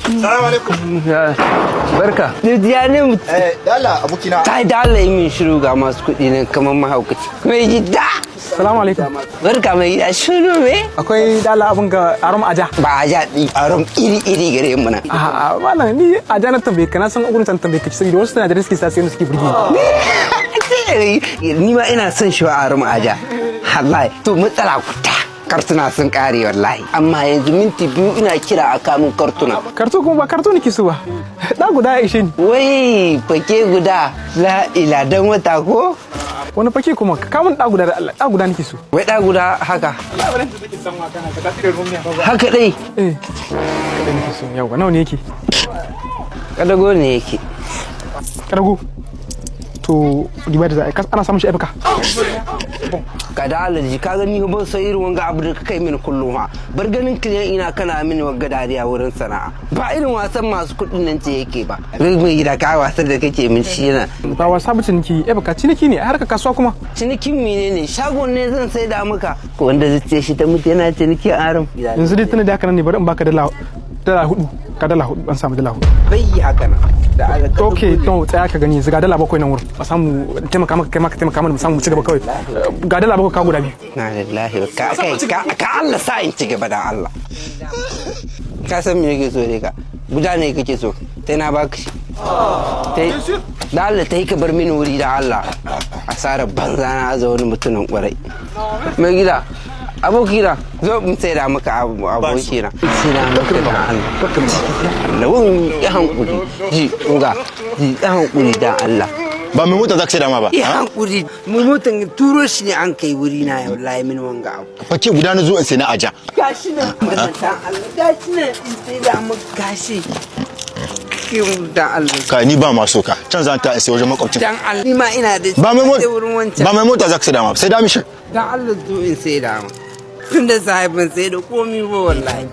Salamu alaikum. Barka. Ya ne dala abokina. Kai da Allah yi min shiru ga masu kuɗi nan kamar mahaukaci. Mai gida. Salamu alaikum. Barka mai gida shiru me? Akwai dala abun ga arom aja. Ba aja ɗi arom iri gare mu nan. A'a malam ni aja na tambaye ka na san gurin tambaye ka saboda wasu sinadarai suke sa sai suke burge ni ma ina son shi arom aja. Wallahi to matsala kuta. Kartuna sun kare wallahi amma yanzu minti 2 ina kira a kamun kartuna. Karto kuma ba karto nake so ba. Da guda ya ishe ni. Wai fake guda la ila dan wata ko? Wani fake kuma ka kamun da guda da Allah da guda nake so. Wai da guda haka. Haka dai. Kada nake so yawa nawa ne yake? Kadago ne yake. Kadago. To diba da ana samun shi ebaka. Ka da alaji ka gani ban sai irin wanga abu da kai mini kullum ha bar ganin kiyan ina kana mini wagga dariya wurin sana'a ba irin wasan masu kudin nan ce yake ba mai gida ka wasan da kake min shi yana ba wasa ba ciniki baka ciniki ne har ka kasuwa kuma cinikin menene shagon ne zan sai da maka wanda zai shi ta mutu yana ciniki aram yanzu dai tana da haka nan ne bari in baka dala 4 ka dala 4 an samu dala 4 bai haka nan okay to tsaya ka gani yanzu ga dala 7 nan wurin a samu taimaka maka kai maka taimaka mana mu samu ci gaba kawai ga dala 7 ka guda biyu na lillahi ka Allah sa in ci gaba da Allah ka san me yake so dai ka guda ne kake so sai na baka shi da Allah tai ka bar mini wuri da Allah asarar banza na aza wani mutumin kwarai mai gida abokina zo mu sai da maka abokina sai da maka da Allah lawun ya hankuri ji uga ji ya hankuri da Allah ba mai mota zaka sai da ma ba ya hankuri mu motan turo shi ne an kai wuri na wallahi min wanga abu fake guda na zo in sai na aja gashi nan dan Allah gashi nan in sai da maka gashi da Allah ka ni ba ma so ka can zan ta sai wajen makwabcin dan Allah ni ma ina da ba mai mota zaka sai da ma sai da mishi dan Allah zo in sai da maka tun da sahibin sai da komi ba wallahi